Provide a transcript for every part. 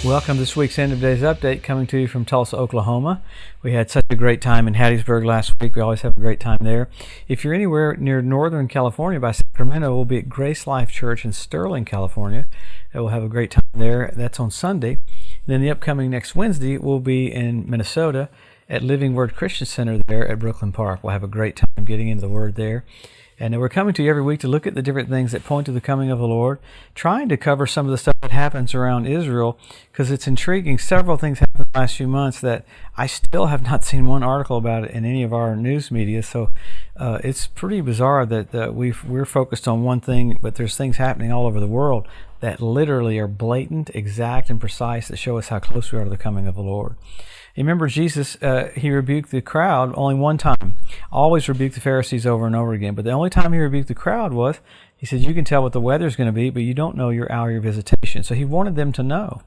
Welcome to this week's End of Days Update, coming to you from Tulsa, Oklahoma. We had such a great time in Hattiesburg last week. We always have a great time there. If you're anywhere near Northern California by Sacramento, we'll be at Grace Life Church in Sterling, California. We'll have a great time there. That's on Sunday. Then the upcoming next Wednesday, we'll be in Minnesota at Living Word Christian Center there at Brooklyn Park. We'll have a great time getting into the Word there. And we're coming to you every week to look at the different things that point to the coming of the Lord, trying to cover some of the stuff that happens around Israel, because it's intriguing. Several things happened in the last few months that I still have not seen one article about it in any of our news media. So it's pretty bizarre that we're focused on one thing, but there's things happening all over the world that literally are blatant, exact, and precise that show us how close we are to the coming of the Lord. You remember Jesus, he rebuked the crowd only one time. Always rebuked the Pharisees over and over again. But the only time he rebuked the crowd was, he said, you can tell what the weather's going to be, but you don't know your hour of your visitation. So he wanted them to know.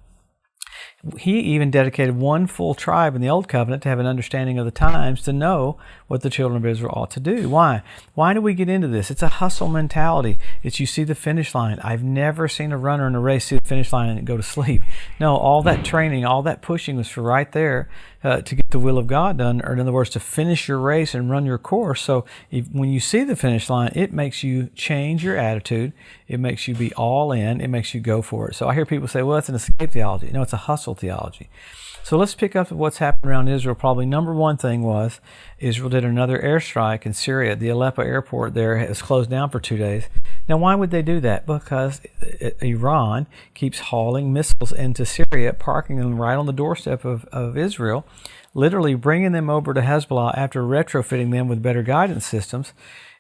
He even dedicated one full tribe in the Old Covenant to have an understanding of the times, to know what the children of Israel ought to do. Why? Why do we get into this? It's a hustle mentality. It's you see the finish line. I've never seen a runner in a race see the finish line and go to sleep. No, all that training, all that pushing was for right there to get the will of God done, or in other words, to finish your race and run your course. So when you see the finish line, it makes you change your attitude. It makes you be all in. It makes you go for it. So I hear people say, well, it's an escape theology. No, it's a hustle theology. So let's pick up what's happened around Israel. Probably number one thing was Israel did another airstrike in Syria. The Aleppo airport there was closed down for 2 days. Now, why would they do that? Because Iran keeps hauling missiles into Syria, parking them right on the doorstep of Israel, literally bringing them over to Hezbollah after retrofitting them with better guidance systems.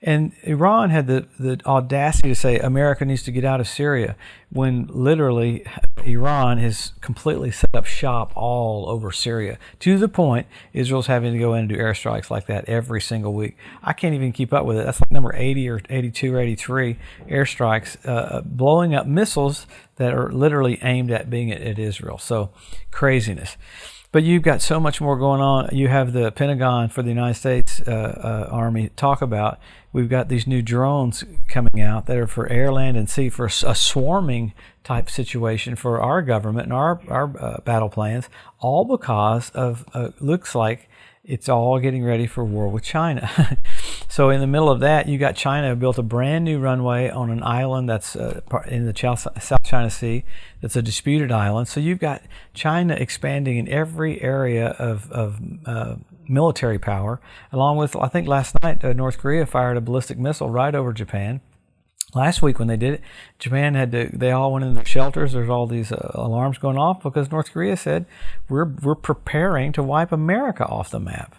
And Iran had the audacity to say America needs to get out of Syria, when literally Iran has completely set up shop all over Syria, to the point Israel's having to go in and do airstrikes like that every single week. I can't even keep up with it. That's like number 80 or 82 or 83 airstrikes, blowing up missiles that are literally aimed at being at Israel. So craziness. But you've got so much more going on. You have the Pentagon for the United States Army talk about, we've got these new drones coming out that are for air, land, and sea, for a swarming type situation for our government and our battle plans, all because of, looks like it's all getting ready for war with China. So in the middle of that, you got China built a brand new runway on an island that's in the South China Sea. That's a disputed island. So you've got China expanding in every area of military power, along with, I think last night, North Korea fired a ballistic missile right over Japan. Last week when they did it, Japan they all went into their shelters. There's all these alarms going off because North Korea said, we're preparing to wipe America off the map.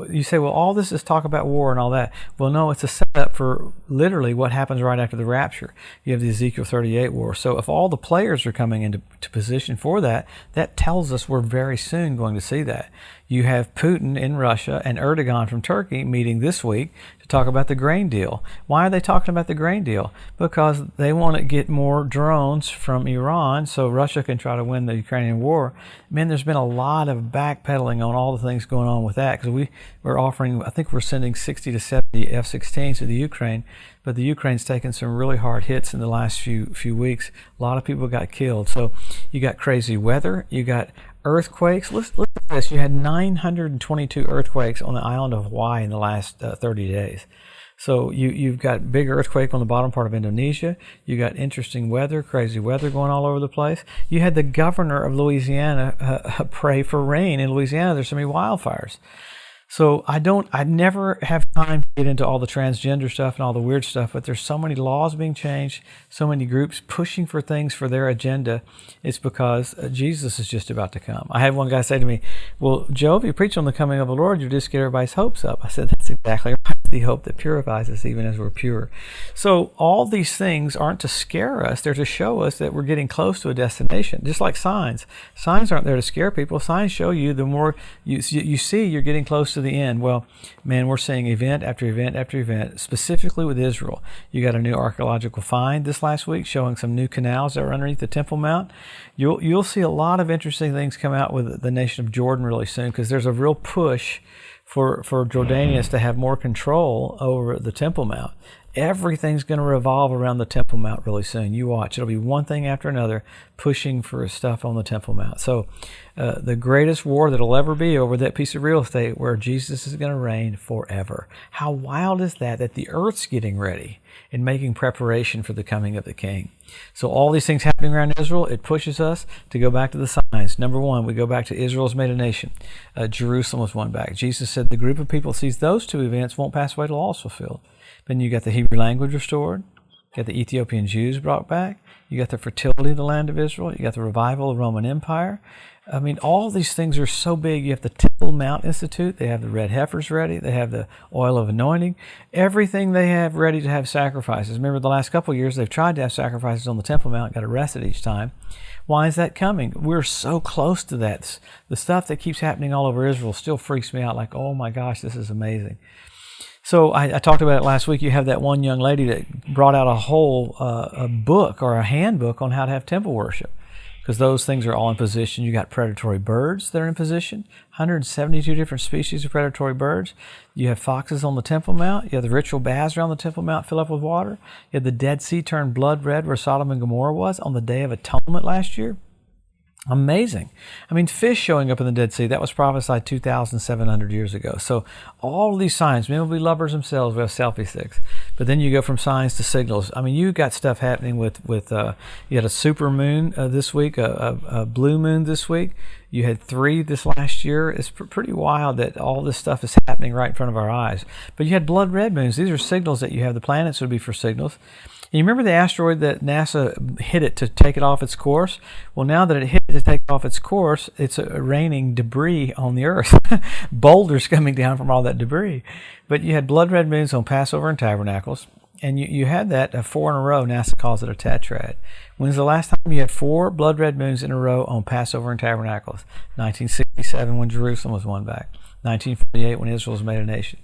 You say, well, all this is talk about war and all that. Well, no, it's a setup for literally what happens right after the rapture. You have the Ezekiel 38 war. So if all the players are coming into position for that, that tells us we're very soon going to see that. You have Putin in Russia and Erdogan from Turkey meeting this week to talk about the grain deal. Why are they talking about the grain deal? Because they want to get more drones from Iran so Russia can try to win the Ukrainian war. Man, there's been a lot of backpedaling on all the things going on with that, because we're offering, I think we're sending 60 to 70 F-16s to the Ukraine, but the Ukraine's taken some really hard hits in the last few weeks. A lot of people got killed. So you got crazy weather, you got earthquakes. Look at this. You had 922 earthquakes on the island of Hawaii in the last 30 days. So you've got big earthquake on the bottom part of Indonesia. You got interesting weather, crazy weather going all over the place. You had the governor of Louisiana pray for rain in Louisiana. There's so many wildfires. So I never have time to get into all the transgender stuff and all the weird stuff, but there's so many laws being changed, so many groups pushing for things for their agenda. It's because Jesus is just about to come. I had one guy say to me, well, Joe, if you preach on the coming of the Lord, you just get everybody's hopes up. I said, that's exactly right. The hope that purifies us even as we're pure. So all these things aren't to scare us. They're to show us that we're getting close to a destination, just like signs. Signs aren't there to scare people. Signs show you the more you see, you're getting close to the end. Well, man, we're seeing event after event after event, specifically with Israel. You got a new archaeological find this last week showing some new canals that are underneath the Temple Mount. You'll see a lot of interesting things come out with the nation of Jordan really soon, because there's a real push for Jordanians to have more control over the Temple Mount. Everything's going to revolve around the Temple Mount really soon. You watch. It'll be one thing after another pushing for stuff on the Temple Mount. So the greatest war that'll ever be over that piece of real estate where Jesus is going to reign forever. How wild is that the earth's getting ready and making preparation for the coming of the King. So all these things happening around Israel, it pushes us to go back to the signs. Number one, we go back to Israel's made a nation. Jerusalem was won back. Jesus said the group of people sees those two events won't pass away till all is fulfilled. Then you got the Hebrew language restored. You got the Ethiopian Jews brought back. You got the fertility of the land of Israel. You got the revival of the Roman Empire. I mean, all these things are so big. You have the Temple Mount Institute. They have the red heifers ready. They have the oil of anointing. Everything they have ready to have sacrifices. Remember, the last couple of years, they've tried to have sacrifices on the Temple Mount, got arrested each time. Why is that coming? We're so close to that. The stuff that keeps happening all over Israel still freaks me out like, oh my gosh, this is amazing. So I talked about it last week. You have that one young lady that brought out a whole a book or a handbook on how to have temple worship, because those things are all in position. You got predatory birds that are in position, 172 different species of predatory birds. You have foxes on the Temple Mount. You have the ritual baths around the Temple Mount fill up with water. You have the Dead Sea turned blood red where Sodom and Gomorrah was on the Day of Atonement last year. Amazing. I mean, fish showing up in the Dead Sea, that was prophesied 2,700 years ago. So all of these signs, men will be lovers themselves. We have selfie sticks. But then you go from signs to signals. I mean, you got stuff happening with you had a super moon this week, a blue moon this week. You had 3 this last year. It's pretty wild that all this stuff is happening right in front of our eyes. But you had blood red moons. These are signals that you have. The planets would be for signals. And you remember the asteroid that NASA hit it to take it off its course? Well, now that it hit it to take it off its course, it's raining debris on the Earth. Boulders coming down from all that debris. But you had blood red moons on Passover and Tabernacles. And you had that 4 in a row. NASA calls it a tetrad. When's the last time you had 4 blood red moons in a row on Passover and Tabernacles? 1967 when Jerusalem was won back. 1948 when Israel was made a nation.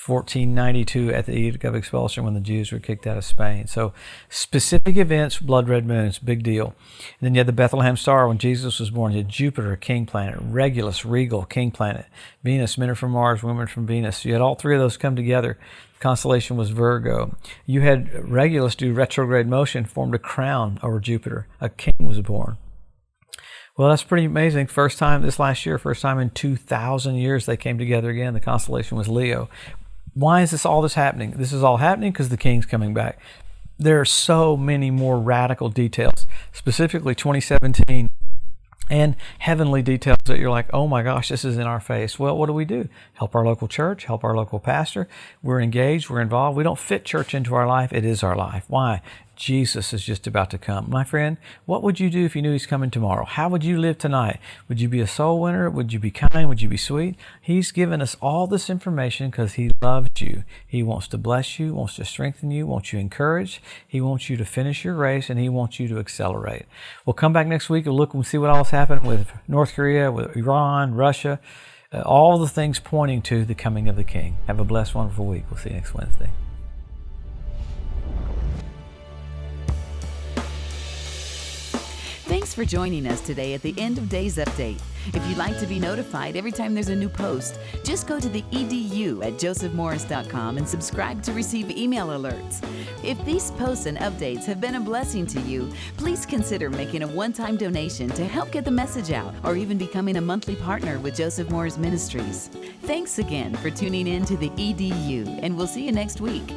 1492 at the Edict of Expulsion when the Jews were kicked out of Spain. So specific events, blood red moons, big deal. And then you had the Bethlehem star when Jesus was born. You had Jupiter, king planet, Regulus, regal, king planet, Venus, men are from Mars, women from Venus. You had all 3 of those come together. The constellation was Virgo. You had Regulus do retrograde motion, formed a crown over Jupiter. A king was born. Well, that's pretty amazing. First time this last year, first time in 2,000 years they came together again. The constellation was Leo. Why is all this happening? This is all happening because the king's coming back. There are so many more radical details, specifically 2017, and heavenly details that you're like, oh my gosh, this is in our face. Well, what do? Help our local church, help our local pastor. We're engaged, we're involved. We don't fit church into our life. It is our life. Why? Jesus is just about to come. My friend, what would you do if you knew he's coming tomorrow? How would you live tonight? Would you be a soul winner? Would you be kind? Would you be sweet? He's given us all this information because he loves you. He wants to bless you, wants to strengthen you, wants you encouraged. He wants you to finish your race, and he wants you to accelerate. We'll come back next week and look and see what all's happened with North Korea, with Iran, Russia, all the things pointing to the coming of the King. Have a blessed, wonderful week. We'll see you next Wednesday. Thanks for joining us today at the End of Days Update. If you'd like to be notified every time there's a new post, just go to the EDU at josephmorris.com and subscribe to receive email alerts. If these posts and updates have been a blessing to you, please consider making a one-time donation to help get the message out, or even becoming a monthly partner with Joseph Morris Ministries. Thanks again for tuning in to the EDU, and we'll see you next week.